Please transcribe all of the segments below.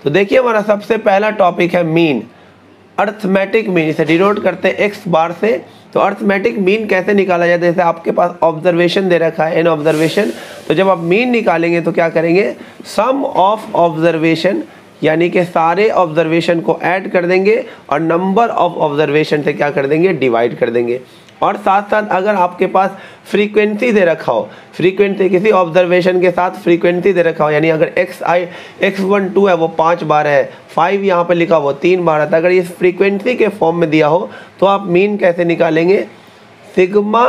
तो देखिए हमारा सबसे पहला टॉपिक है मीन, अर्थमेटिक मीन, इसे डिनोट करते हैं एक्स बार से। तो अर्थमेटिक मीन कैसे निकाला जाता है, जैसे आपके पास ऑब्जर्वेशन दे रखा है एन ऑब्जर्वेशन, तो जब आप मीन निकालेंगे तो क्या करेंगे, सम ऑफ ऑब्जर्वेशन यानी कि सारे ऑब्जर्वेशन को ऐड कर देंगे और नंबर ऑफ ऑब्जर्वेशन से क्या कर देंगे, डिवाइड कर देंगे। और साथ साथ अगर आपके पास फ्रीक्वेंसी दे रखा हो, फ्रीक्वेंसी किसी ऑब्जर्वेशन के साथ फ्रीक्वेंसी दे रखा हो, यानी अगर x12 है वो 5 बार है, 5 यहाँ पे लिखा हो वो 3 बार है, तो अगर ये फ्रीक्वेंसी के फॉर्म में दिया हो तो आप मीन कैसे निकालेंगे, सिग्मा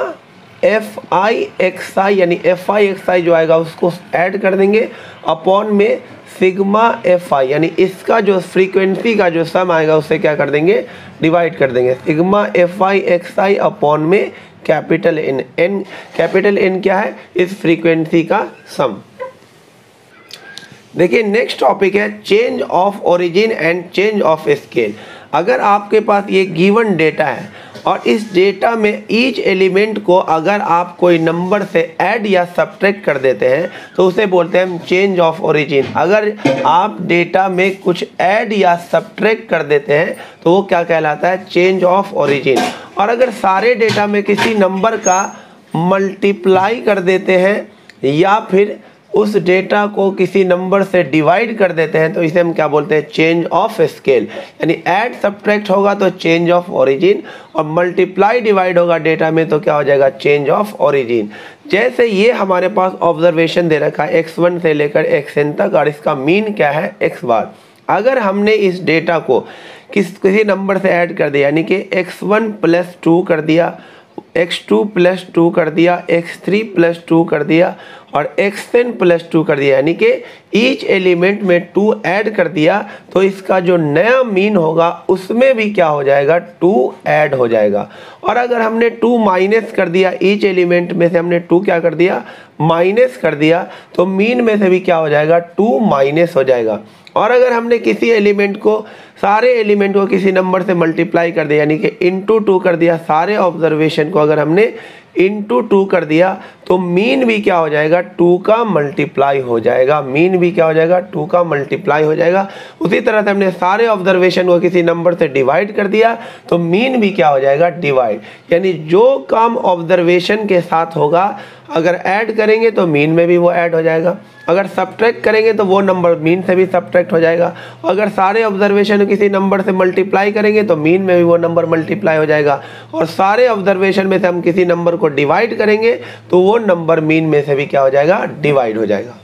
FI/XI यानी FI/XI जो आएगा उसको ऐड कर देंगे अपॉन में सिग्मा FI यानी इसका जो फ्रीक्वेंसी का जो सम आएगा उससे क्या कर देंगे, डिवाइड कर देंगे। सिग्मा FI/XI अपॉन में कैपिटल N, कैपिटल N क्या है, इस फ्रीक्वेंसी का सम। देखिए नेक्स्ट टॉपिक है change of origin and change of scale. अगर आपके पास ये गिवन डेटा है और इस डेटा में ईच एलिमेंट को अगर आप कोई नंबर से ऐड या सब्ट्रैक्ट कर देते हैं तो उसे बोलते हैं चेंज ऑफ ओरिजिन। अगर आप डेटा में कुछ ऐड या सब्ट्रैक्ट कर देते हैं तो वो क्या कहलाता है, चेंज ऑफ ओरिजिन। और अगर सारे डेटा में किसी नंबर का मल्टीप्लाई कर देते हैं या फिर उस डेटा को किसी नंबर से डिवाइड कर देते हैं तो इसे हम क्या बोलते हैं, चेंज ऑफ स्केल। यानी ऐड सब्ट्रैक्ट होगा तो चेंज ऑफ ओरिजिन और मल्टीप्लाई डिवाइड होगा डेटा में तो क्या हो जाएगा, चेंज ऑफ ओरिजिन। जैसे ये हमारे पास ऑब्जर्वेशन दे रखा है x1 से लेकर xn तक और इसका मीन क्या है, x बार। अगर हमने इस डेटा को किसी नंबर से ऐड कर दिया यानी कि x1 + 2 कर दिया, x2 + 2 कर दिया, x3 + 2 कर दिया और xn + 2 कर दिया, यानी कि ईच एलिमेंट में 2 ऐड कर दिया तो इसका जो नया मीन होगा उसमें भी क्या हो जाएगा, 2 ऐड हो जाएगा। और अगर हमने 2 माइनस कर दिया, ईच एलिमेंट में से हमने 2 क्या कर दिया, माइनस कर दिया, तो मीन में से भी क्या हो जाएगा, 2 माइनस हो जाएगा। और अगर हमने किसी एलिमेंट को, सारे एलिमेंट को किसी नंबर से मल्टीप्लाई कर दिया यानी कि इंटू 2 कर दिया, सारे ऑब्जर्वेशन को अगर हमने इंटू 2 कर दिया तो मीन भी क्या हो जाएगा, 2 का मल्टीप्लाई हो जाएगा। मीन भी क्या हो जाएगा, 2 का मल्टीप्लाई हो जाएगा। उसी तरह से हमने सारे ऑब्जर्वेशन को किसी नंबर से डिवाइड कर दिया तो मीन भी क्या हो जाएगा, डिवाइड। यानी जो काम ऑब्जर्वेशन के साथ होगा अगर ऐड करेंगे तो मीन में भी वो ऐड हो जाएगा, अगर सब्ट्रैक्ट करेंगे तो वो नंबर मीन से भी सब्ट्रैक्ट हो जाएगा, अगर सारे ऑब्जर्वेशन किसी नंबर से मल्टीप्लाई करेंगे तो मीन में भी वो नंबर मल्टीप्लाई हो जाएगा, और सारे ऑब्जर्वेशन में से हम किसी नंबर को डिवाइड करेंगे तो वो नंबर मीन में से भी क्या हो जाएगा, डिवाइड हो जाएगा।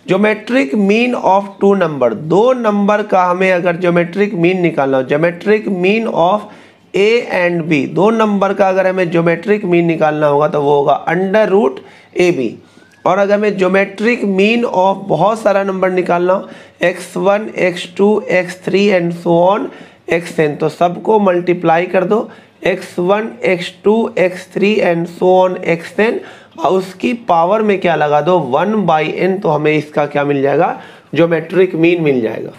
Geometric mean of 2 number, 2 number का हमें अगर ज्योमेट्रिक मीन निकालना हो, geometric mean of A and B, 2 number का अगर हमें ज्योमेट्रिक मीन निकालना होगा तो वो होगा √AB। और अगर हमें ज्योमेट्रिक मीन ऑफ बहुत सारा नंबर निकालना हो, x1 x2 x3 and so on xn, तो सबको मल्टीप्लाई कर दो, x1 x2 x3 and so on xn, और उसकी पावर में क्या लगा दो, 1/n, तो हमें इसका क्या मिल जाएगा, ज्योमेट्रिक मीन मिल जाएगा।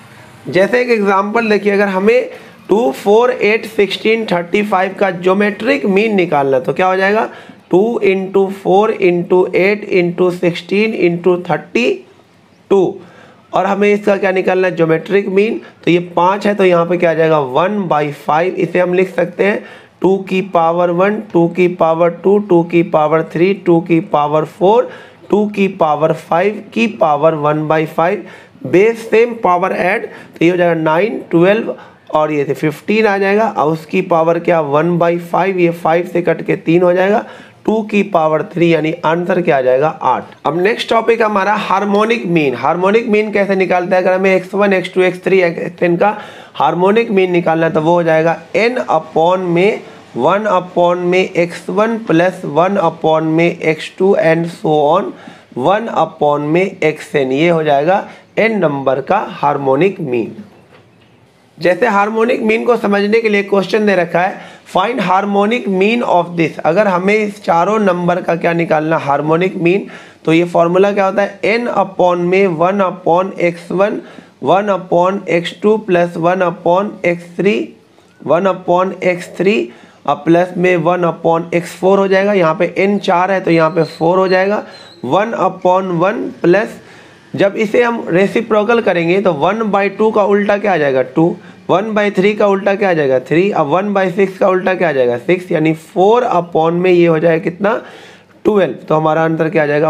जैसे एक एग्जांपल देखिए, अगर हमें 2 4 8 16 35 का ज्योमेट्रिक मीन निकालना तो क्या हो जाएगा, 2 × 4 × 8 × 16 × 32, और हमें इसका क्या निकालना है, ज्योमेट्रिक मीन। तो ये 5 है तो यहाँ पे क्या आ जाएगा, 1/5। इसे हम लिख सकते हैं 2 की पावर 1, 2 की पावर 2, 2 की पावर 3, 2 की पावर 4, 2 की पावर 5 की power 1/5। Base same power add तो ये हो जाएगा 9 12 और ये 15 आ जाएगा, और उसकी पावर क्या, 1/5, ये 5 से कट के 3 हो जाएगा, 2 की पावर 3, यानी आंसर क्या आ जाएगा, 8। अब नेक्स्ट टॉपिक हमारा हार्मोनिक मीन। हार्मोनिक मीन कैसे निकालते हैं, अगर हमें x1 x2 x3 xn का हार्मोनिक मीन निकालना है तो वो हो जाएगा n अपॉन में 1 अपॉन में x1 प्लस 1 अपॉन में x2 and so on 1 upon में xn, ये हो जाएगा n नंबर का हार्मोनिक मीन। जैसे हार्मोनिक मीन को समझने के लिए क्वेश्चन दे रखा है, find harmonic mean of this. अगर हमें इस चारों नंबर का क्या निकालना, हार्मोनिक मीन, तो ये फॉर्मूला क्या होता है, n अपॉन में 1 upon x1 1 upon x2 plus 1 upon x3 1 upon x3 plus में 1 अपॉन x4 हो जाएगा। यहाँ पे n 4 है तो यहाँ पे 4 हो जाएगा। 1 अपॉन 1 प्लस जब इसे हम रेसिप्रोकल करेंगे तो 1/2 का उल्टा क्या आ जाएगा 2, 1/3 का उल्टा क्या आ जाएगा 3, अब 1/6 का उल्टा क्या आ जाएगा 6, यानी 4 अपॉन में ये हो जाएगा कितना 12। तो हमारा आंसर क्या आ जाएगा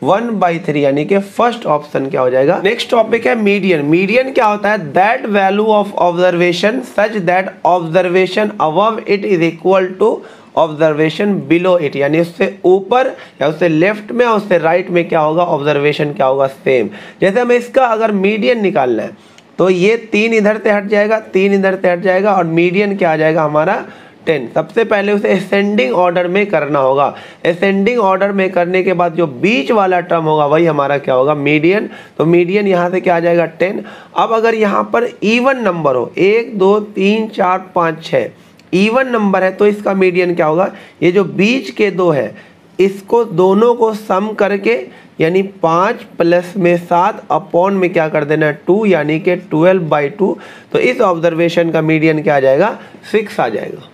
1/3 यानी कि फर्स्ट ऑप्शन क्या हो जाएगा। नेक्स्ट टॉपिक है मीडियन। मीडियन क्या होता है, that value of observation such that observation above it is equal to observation below it, यानी उससे ऊपर या उससे लेफ्ट में और उससे राइट में क्या होगा ऑब्जर्वेशन क्या होगा सेम। जैसे हमें इसका अगर मीडियन निकालना है तो ये 3 इधर से हट जाएगा, 3 इधर से हट जाएगा और मीडियन क्या आ जाएगा हमारा 10। सबसे पहले उसे असेंडिंग ऑर्डर में करना होगा। असेंडिंग ऑर्डर में करने के बाद जो बीच वाला टर्म होगा वही हमारा क्या होगा मीडियन। तो मीडियन यहाँ से क्या आ जाएगा 10। अब अगर यहाँ पर इवन नंबर हो 1 2 3 4 5 6 इवन नंबर है तो इसका मीडियन क्या होगा, ये जो बीच के 2 है इसको दोनों को सम करके यानी 5 प्लस में 7 अपॉन में क्या कर देना 2 यानी कि 12/2। तो इस ऑब्जर्वेशन का मीडियन क्या आ जाएगा 6 आ जाएगा।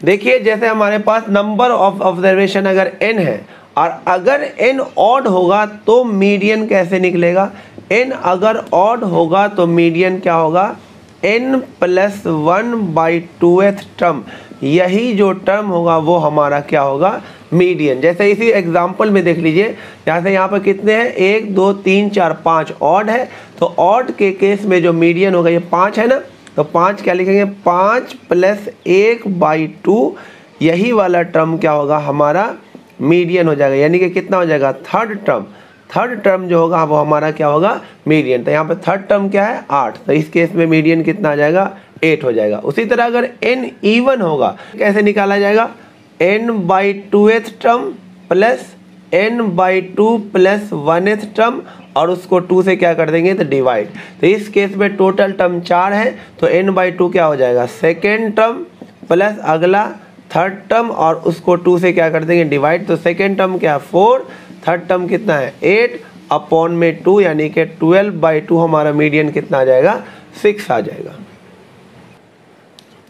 देखिए जैसे हमारे पास नंबर ऑफ ऑब्जर्वेशन अगर n है और अगर n ऑड होगा तो मीडियन कैसे निकलेगा, n अगर ऑड होगा तो मीडियन क्या होगा n + 1/2th टर्म, यही जो टर्म होगा वो हमारा क्या होगा मीडियन। जैसे इसी एग्जांपल में देख लीजिए यहाँ से यहाँ पर कितने हैं 1 2 3 4 5 ऑड है, तो ऑड के केस में जो मीडियन होगा ये 5 है ना, तो 5 क्या लिखेंगे 5 + 1/2, यही वाला टर्म क्या होगा हमारा मीडियन हो जाएगा, यानी कि कितना हो जाएगा थर्ड टर्म जो होगा वो हमारा क्या होगा मीडियन। तो यहाँ पे थर्ड टर्म क्या है 8, तो इस केस में मीडियन कितना आ जाएगा 8 हो जाएगा। उसी तरह अगर n इवन होगा कैसे निकाला जाएगा, n/2th term plus n/2 + 1th term और उसको 2 से क्या कर देंगे तो डिवाइड। तो इस केस में टोटल टर्म 4 है तो n/2 क्या हो जाएगा सेकेंड टर्म प्लस अगला थर्ड टर्म और उसको 2 से क्या कर देंगे डिवाइड। तो सेकेंड टर्म क्या है 4, थर्ड टर्म कितना है 8 अपॉन में 2 यानी कि 12/2 हमारा मीडियन कितना आ जाएगा 6 आ जाएगा।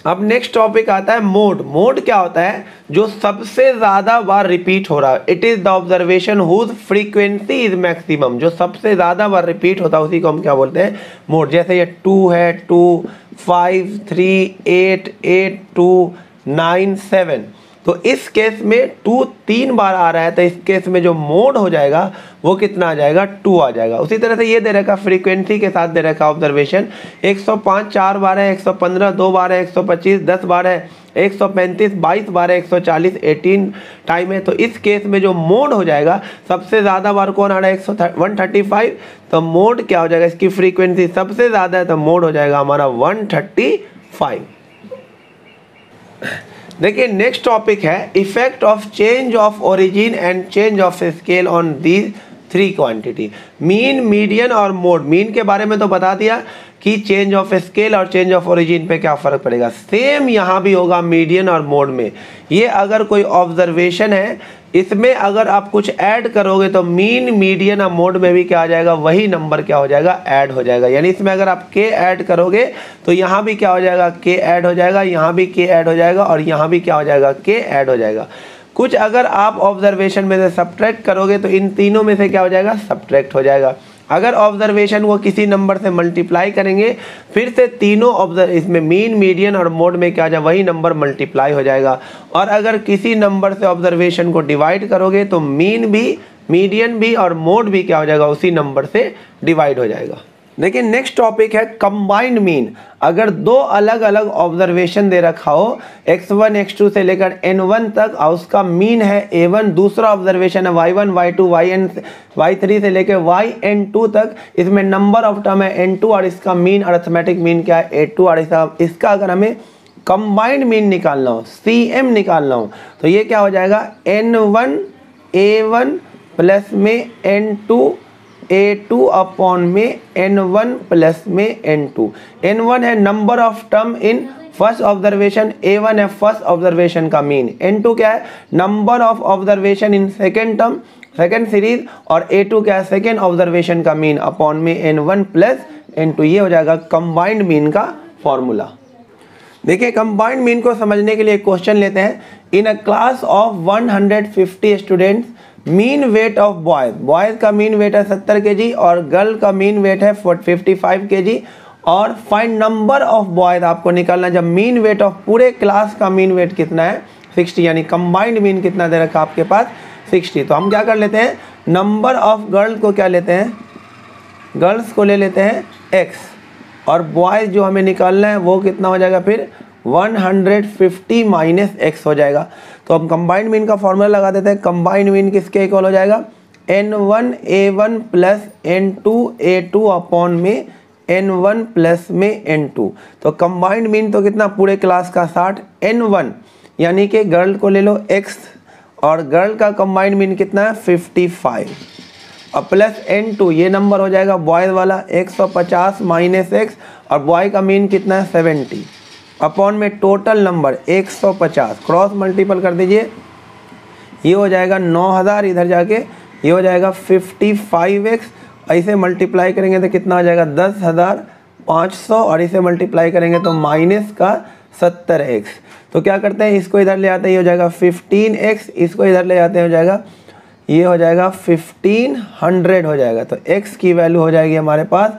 अब नेक्स्ट टॉपिक आता है मोड। मोड क्या होता है, जो सबसे ज्यादा बार रिपीट हो रहा है। It is the observation whose frequency is maximum, जो सबसे ज्यादा बार रिपीट होता है उसी को हम क्या बोलते हैं मोड। जैसे ये 2 है 2 5 3 8 8 2 9 7, तो इस केस में 2 3 बार आ रहा है तो इस केस में जो मोड हो जाएगा वो कितना आ जाएगा 2 आ जाएगा। उसी तरह से ये दे रखा फ्रीक्वेंसी के साथ दे रखा ऑब्जर्वेशन 105 4 बार है, 115 2 बार है, 125 10 बार है, 135 22 बार है, 140 18 टाइम है। तो इस केस में जो मोड हो जाएगा सबसे ज़्यादा बार कौन आ रहा है 135, तो मोड क्या हो जाएगा, इसकी फ्रीक्वेंसी सबसे ज़्यादा है तो मोड हो जाएगा हमारा 135। देखिए नेक्स्ट टॉपिक है effect of change of origin and change of scale on these 3 quantity, mean median और मोड। मीन के बारे में तो बता दिया कि चेंज ऑफ स्केल और चेंज ऑफ ओरिजिन पे क्या फ़र्क पड़ेगा। सेम यहाँ भी होगा मीडियन और मोड में। ये अगर कोई ऑब्जर्वेशन है इसमें अगर आप कुछ ऐड करोगे तो मीन मीडियन और मोड में भी क्या आ जाएगा वही नंबर क्या हो जाएगा ऐड हो जाएगा। यानी इसमें अगर आप के ऐड करोगे तो यहाँ भी क्या हो जाएगा के ऐड हो जाएगा, यहाँ भी के ऐड हो जाएगा और यहाँ भी क्या हो जाएगा के ऐड हो जाएगा। कुछ अगर आप ऑब्जर्वेशन में से सब्ट्रैक्ट करोगे तो इन तीनों में से क्या हो जाएगा सब्ट्रैक्ट हो जाएगा। अगर ऑब्जर्वेशन को किसी नंबर से मल्टीप्लाई करेंगे फिर से तीनों इसमें मीन मीडियन और मोड में क्या जाए वही नंबर मल्टीप्लाई हो जाएगा। और अगर किसी नंबर से ऑब्जर्वेशन को डिवाइड करोगे तो मीन भी मीडियन भी और मोड भी क्या हो जाएगा उसी नंबर से डिवाइड हो जाएगा। देखिए नेक्स्ट टॉपिक है कंबाइंड मीन। अगर 2 अलग अलग ऑब्जर्वेशन दे रखा हो x1 x2 से लेकर n1 तक और उसका मीन है a1, दूसरा ऑब्जर्वेशन है y1 y2 yn y3 से लेकर yn2 तक, इसमें नंबर ऑफ टर्म है n2 और इसका मीन अरिथमेटिक मीन क्या है a2 और इसका अगर हमें कंबाइंड मीन निकालना हो cm निकालना हो तो ये क्या हो जाएगा n1 a1 प्लस में n2 a2 अपॉन में n1 प्लस में n2। n1 है number of term in first observation, a1 है फर्स्ट ऑब्जर्वेशन का मीन, n2 क्या है number of observation in second term second series और a2 क्या है सेकेंड ऑब्जर्वेशन का मीन अपॉन में n1 प्लस n2। ये हो जाएगा कंबाइंड मीन का फॉर्मूला। देखिए कंबाइंड मीन को समझने के लिए क्वेश्चन लेते हैं। In a class of 150 students mean weight of boys का मीन वेट है 70 kg और गर्ल का मीन वेट है 55 kg। और फाइंड नंबर ऑफ बॉयज़ आपको निकालना जब मीन वेट ऑफ पूरे क्लास का मीन वेट कितना है 60, यानी कंबाइंड मीन कितना दे रखा आपके पास 60। तो हम क्या कर लेते हैं, नंबर ऑफ गर्ल को क्या लेते हैं, गर्ल्स को ले लेते हैं x, और बॉयज़ जो हमें निकालना है वो कितना हो जाएगा फिर 150 माइनस x हो जाएगा। तो हम कंबाइंड मीन का फॉर्मूला लगा देते हैं। कंबाइंड मीन किसके इक्वल हो जाएगा, n1a1 प्लस n2a2 अपॉन में n1 प्लस में n2। तो कंबाइंड मीन तो कितना पूरे क्लास का 60, n1 यानी कि गर्ल को ले लो x और गर्ल का कंबाइंड मीन कितना है 55 और प्लस n2 ये नंबर हो जाएगा बॉयज़ वाला 150 माइनस x और बॉय का मीन कितना है 70 अपॉन में टोटल नंबर 150 क्रॉस मल्टीपल कर दीजिए, ये हो जाएगा 9000, इधर जाके ये हो जाएगा 55x, ऐसे मल्टीप्लाई करेंगे तो कितना हो जाएगा 10,500 और इसे मल्टीप्लाई करेंगे तो माइनस का 70x। तो क्या करते हैं, इसको इधर ले आते हैं, ये हो जाएगा 15x, इसको इधर ले आते हैं, हो जाएगा ये हो जाएगा 1500 हो जाएगा। तो x की वैल्यू हो जाएगी हमारे पास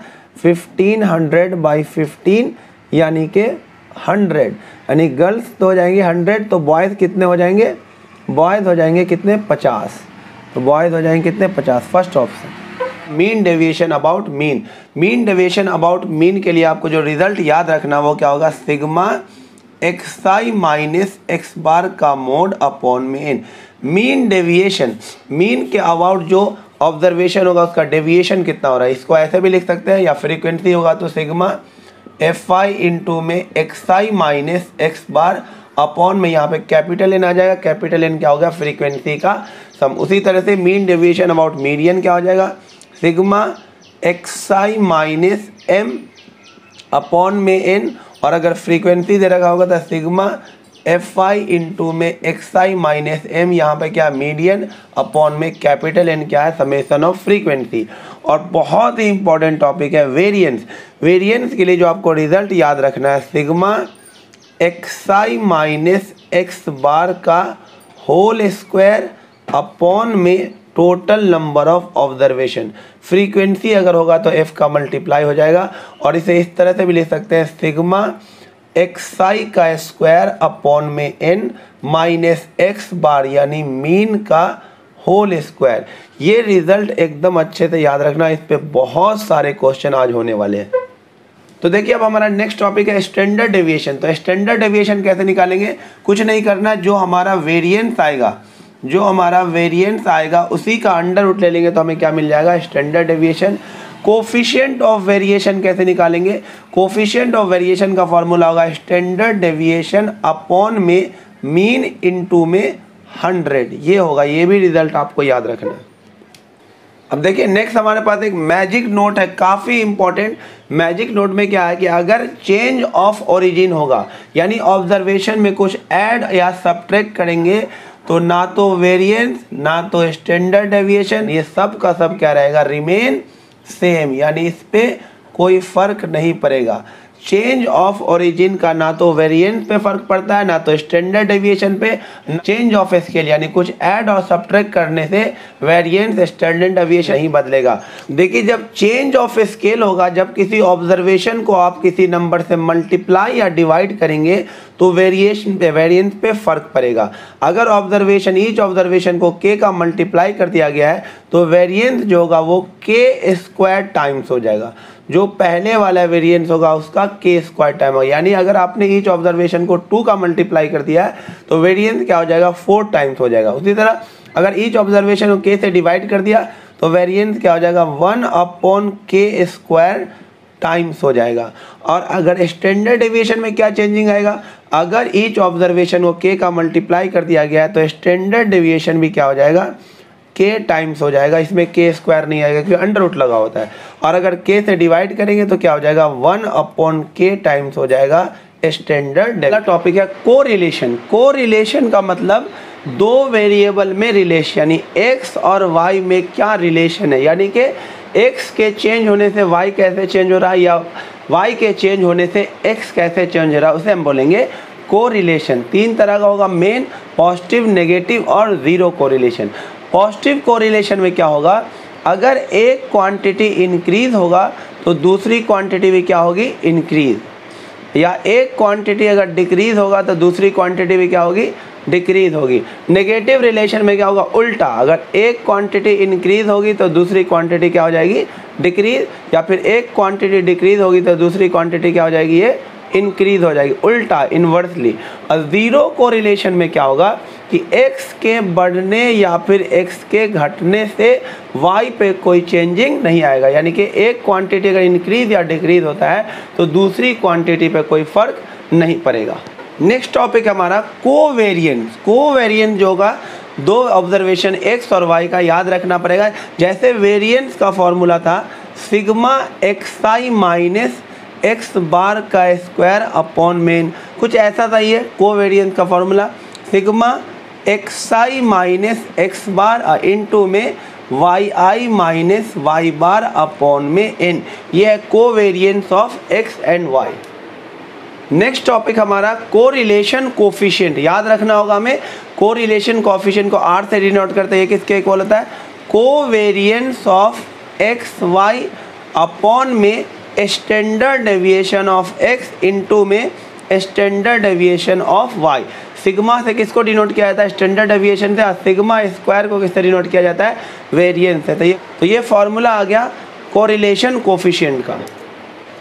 1500/15 यानी कि 100, यानी गर्ल्स तो हो जाएंगे 100, तो बॉयज़ कितने हो जाएंगे, बॉयज़ हो जाएंगे कितने 50, तो बॉयज़ हो जाएंगे कितने 50, first option. Mean deviation about mean, mean deviation about mean के लिए आपको जो रिजल्ट याद रखना वो क्या होगा, सिग्मा xi माइनस x बार का मोड अपॉन में n। मीन डेविएशन, मीन के अबाउट जो ऑब्जर्वेशन होगा उसका डेविएशन कितना हो रहा है, इसको ऐसे भी लिख सकते हैं, या फ्रीक्वेंसी होगा तो सिग्मा fi इंटू में xi माइनस x बार अपॉन में यहाँ पे कैपिटल n आ जाएगा, कैपिटल n क्या हो गया फ्रीक्वेंसी का सम। उसी तरह से मीन डेविएशन अबाउट मीडियन क्या हो जाएगा, sigma xi minus m upon में n, और अगर फ्रीक्वेंसी दे रखा होगा तो सिग्मा fi इंटू में xi माइनस m, यहाँ पे क्या मीडियन अपॉन में कैपिटल n क्या है समेशन ऑफ फ्रीक्वेंसी। और बहुत ही इंपॉर्टेंट टॉपिक है वेरिएंस, वेरिएंस के लिए जो आपको रिजल्ट याद रखना है सिग्मा xi माइनस x बार का होल स्क्वायर अपॉन में total number of observation. Frequency अगर होगा तो f का मल्टीप्लाई हो जाएगा, और इसे इस तरह से भी लिख सकते हैं सिग्मा xi का स्क्वायर अपॉन में n माइनस x बार यानी मीन का होल स्क्वायर। ये रिजल्ट एकदम अच्छे से याद रखना, इस पे बहुत सारे क्वेश्चन आज होने वाले हैं। तो देखिए अब हमारा नेक्स्ट टॉपिक है स्टैंडर्ड डेविएशन। तो स्टैंडर्ड डेविएशन कैसे निकालेंगे, कुछ नहीं करना, जो हमारा वेरिएंस आएगा, जो हमारा वेरिएंस आएगा उसी का अंडर रूट ले लेंगे तो हमें क्या मिल जाएगा standard deviation. Coefficient of variation कैसे निकालेंगे, कोफिशिएंट ऑफ वेरिएशन का फॉर्मूला होगा स्टैंडर्ड डेविएशन अपॉन में मीन इनटू में 100, ये होगा, ये भी रिजल्ट आपको याद रखना है। अब देखिए नेक्स्ट हमारे पास एक मैजिक नोट है, काफ़ी इंपॉर्टेंट। मैजिक नोट में क्या है कि अगर चेंज ऑफ ओरिजिन होगा, यानी ऑब्जर्वेशन में कुछ ऐड या सब्ट्रैक्ट करेंगे, तो ना तो वेरिएंस ना तो स्टैंडर्ड डेविएशन, ये सब का सब क्या रहेगा रिमेन सेम, यानी इस पे कोई फर्क नहीं पड़ेगा। चेंज ऑफ ओरिजिन का ना तो वेरिएंस पे फर्क पड़ता है ना तो स्टैंडर्ड डेविएशन पे। चेंज ऑफ स्केल यानी कुछ ऐड और सब्ट्रैक्ट करने से वेरिएंस स्टैंडर्ड डेविएशन ही बदलेगा। देखिए जब चेंज ऑफ स्केल होगा, जब किसी ऑब्जर्वेशन को आप किसी नंबर से मल्टीप्लाई या डिवाइड करेंगे तो वेरिएंस पे फर्क पड़ेगा। अगर ऑब्जर्वेशन ईच ऑब्जर्वेशन को k का मल्टीप्लाई कर दिया गया है तो वेरिएंस जो होगा वो k स्क्वायर टाइम्स हो जाएगा। जो पहले वाला वेरिएंस होगा उसका k स्क्वायर टाइम होगा, यानी अगर आपने ईच ऑब्जर्वेशन को 2 का मल्टीप्लाई कर दिया है तो वेरिएंस क्या हो जाएगा 4 टाइम्स हो जाएगा। उसी तरह अगर ईच ऑब्जर्वेशन को k से डिवाइड कर दिया तो वेरिएंस क्या हो जाएगा 1/k स्क्वायर टाइम्स हो जाएगा। और अगर स्टैंडर्ड डेविएशन में क्या चेंजिंग आएगा, अगर ईच ऑब्जर्वेशन को k का मल्टीप्लाई कर दिया गया है तो स्टैंडर्ड डेविएशन भी क्या हो जाएगा k टाइम्स हो जाएगा। इसमें k स्क्वायर नहीं आएगा क्योंकि अंडर रूट लगा होता है। और अगर k से डिवाइड करेंगे तो क्या हो जाएगा 1/k टाइम्स हो जाएगा स्टैंडर्ड। अगला टॉपिक है कोरिलेशन। कोरिलेशन का मतलब दो वेरिएबल में रिलेशन, यानी x और y में क्या रिलेशन है, यानी कि x के चेंज होने से y कैसे चेंज हो रहा है या y के चेंज होने से x कैसे चेंज हो रहा है, उसे हम बोलेंगे कोरिलेशन। 3 तरह का होगा, मेन, पॉजिटिव, नेगेटिव और जीरो कोरिलेशन। पॉजिटिव कोरिलेशन में क्या होगा, अगर एक क्वांटिटी इंक्रीज होगा तो दूसरी क्वांटिटी भी क्या होगी, इंक्रीज, या एक क्वांटिटी अगर डिक्रीज होगा तो दूसरी क्वांटिटी भी क्या होगी, डिक्रीज होगी। नेगेटिव रिलेशन में क्या होगा, उल्टा, अगर एक क्वांटिटी इंक्रीज होगी तो दूसरी क्वांटिटी क्या हो जाएगी, डिक्रीज, या फिर एक क्वांटिटी डिक्रीज होगी तो दूसरी क्वांटिटी क्या हो जाएगी, ये इंक्रीज हो जाएगी, उल्टा, इन्वर्सली। और ज़ीरो कोरिलेशन में क्या होगा कि x के बढ़ने या फिर x के घटने से y पे कोई चेंजिंग नहीं आएगा, यानी कि एक क्वांटिटी अगर इंक्रीज या डिक्रीज होता है तो दूसरी क्वांटिटी पे कोई फर्क नहीं पड़ेगा। नेक्स्ट टॉपिक हमारा कोवेरिएंस। कोवेरिएंस जो होगा, दो ऑब्जर्वेशन x और y का याद रखना पड़ेगा। जैसे वेरिएंस का फॉर्मूला था सिग्मा xi माइनस एक्स बार का स्क्वायर अपॉन मेन, कुछ ऐसा था ये कोवेरिएंस का formula, sigma xi minus x bar into में yi minus y bar upon में n, ये है covariance of x and y। Next topic हमारा कोरिलेशन कोफिशिएंट, याद रखना होगा हमें। कोरिलेशन कोफिशिएंट को r से डिनोट करते हैं, ये किसके इक्वल होता है, covariance of x y upon में standard deviation of x into में standard deviation of y। Sigma से किसको डिनोट किया जाता है, स्टैंडर्ड डेविएशन से, सिग्मा स्क्वायर को किससे डिनोट किया जाता है, वेरिएंस से। तो ये फॉर्मूला आ गया कोरिलेशन कोफिशिएंट का।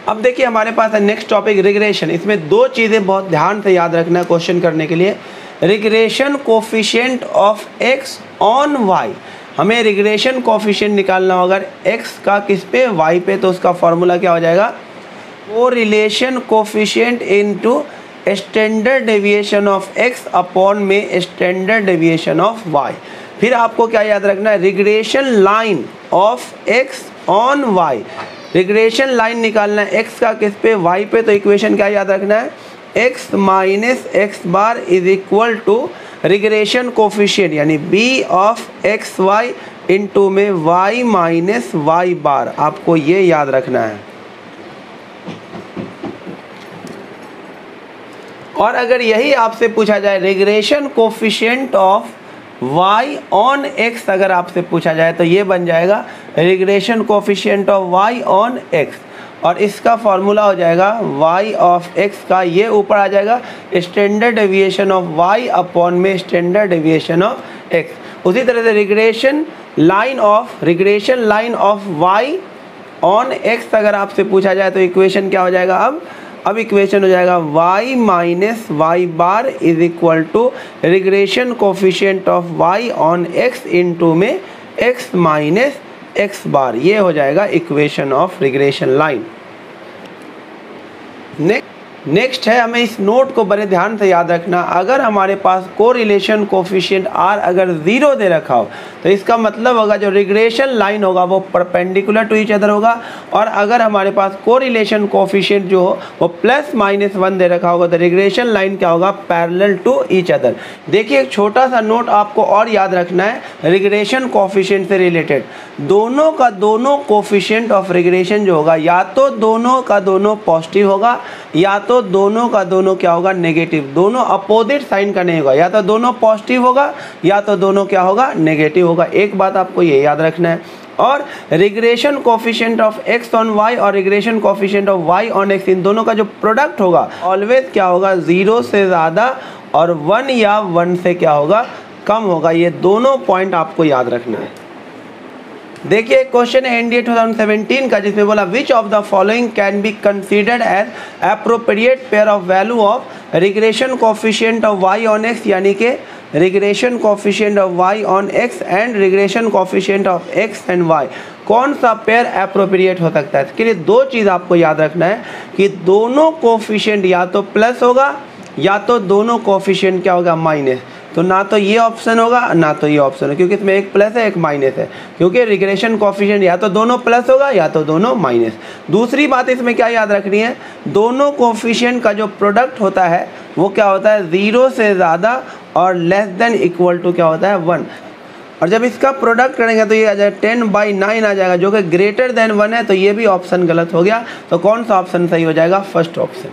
अब देखिए हमारे पास है नेक्स्ट टॉपिक रिग्रेशन। इसमें दो चीज़ें बहुत ध्यान से याद रखना है क्वेश्चन करने के लिए। Regression coefficient of x on y, हमें रिग्रेशन कोफिशिएंट निकालना होगा अगर x का किस पे, y पे, तो उसका फॉर्मूला क्या हो जाएगा, correlation coefficient into standard deviation of x upon में स्टैंडर्ड डेविएशन ऑफ y। फिर आपको क्या याद रखना है, regression line of x on y, regression line निकालना है x का किस पे, y पे, तो इक्वेशन क्या याद रखना है, x minus x bar is equal to regression coefficient यानी b of x y into में y माइनस वाई बार, आपको ये याद रखना है। और अगर यही आपसे पूछा जाए regression coefficient of y on x, अगर आपसे पूछा जाए तो ये बन जाएगा regression coefficient of y on x, और इसका फॉर्मूला हो जाएगा y ऑफ x का, ये ऊपर आ जाएगा standard deviation of y upon में स्टैंडर्ड डेविएशन ऑफ x। उसी तरह से regression line of y on x अगर आपसे पूछा जाए तो इक्वेशन क्या हो जाएगा, अब इक्वेशन हो जाएगा y minus y bar is equal to regression coefficient of y on x into में x माइनस एक्स बार, ये हो जाएगा equation of regression line. Next है, हमें इस नोट को बड़े ध्यान से याद रखना। अगर हमारे पास कोरिलेशन कोफिशिएंट r अगर 0 दे रखा हो तो इसका मतलब होगा जो रिग्रेशन लाइन होगा वो परपेंडिकुलर टू ईच अदर होगा, और अगर हमारे पास कोरिलेशन कोफिशिएंट जो हो वो प्लस माइनस 1 दे रखा होगा तो रिग्रेशन लाइन क्या होगा, पैरेलल टू ईच अदर। देखिए एक छोटा सा नोट आपको और याद रखना है रिग्रेशन कोफिशिएंट से रिलेटेड, दोनों का दोनों कोफिशिएंट ऑफ रिग्रेशन जो होगा या तो दोनों का दोनों पॉजिटिव होगा या तो दोनों का दोनों क्या होगा, नेगेटिव। दोनों अपोजिट साइन का नहीं होगा, या तो दोनों पॉजिटिव होगा या तो दोनों क्या होगा, नेगेटिव होगा। एक बात आपको ये याद रखना है। और regression coefficient of x on y और regression coefficient of y on x, इन दोनों का जो प्रोडक्ट होगा ऑलवेज क्या होगा, 0 से ज़्यादा और 1 या 1 से क्या होगा, कम होगा। ये दोनों पॉइंट आपको याद रखना है। देखिए क्वेश्चन है एनडीए 2017 का, जिसमें बोला which of the following can be considered as appropriate pair of value of regression coefficient of y on x, यानी कि regression coefficient of y on x and regression coefficient of x and y, कौन सा pair appropriate हो सकता है। इसके लिए दो चीज़ आपको याद रखना है कि दोनों कोफिशिएंट या तो प्लस होगा या तो दोनों कोफिशिएंट क्या होगा, माइनस। तो ना तो ये ऑप्शन होगा ना तो ये ऑप्शन है, क्योंकि इसमें एक प्लस है एक माइनस है, क्योंकि रिग्रेशन कोफिशिएंट या तो दोनों प्लस होगा या तो दोनों माइनस। दूसरी बात इसमें क्या याद रखनी है, दोनों कोफिशिएंट का जो प्रोडक्ट होता है वो क्या होता है, 0 से ज़्यादा और लेस देन इक्वल टू क्या होता है, 1। और जब इसका प्रोडक्ट करेंगे तो ये आ जाएगा 10/9 आ जाएगा, जो कि ग्रेटर देन 1 है, तो ये भी ऑप्शन गलत हो गया। तो कौन सा ऑप्शन सही हो जाएगा, फर्स्ट ऑप्शन।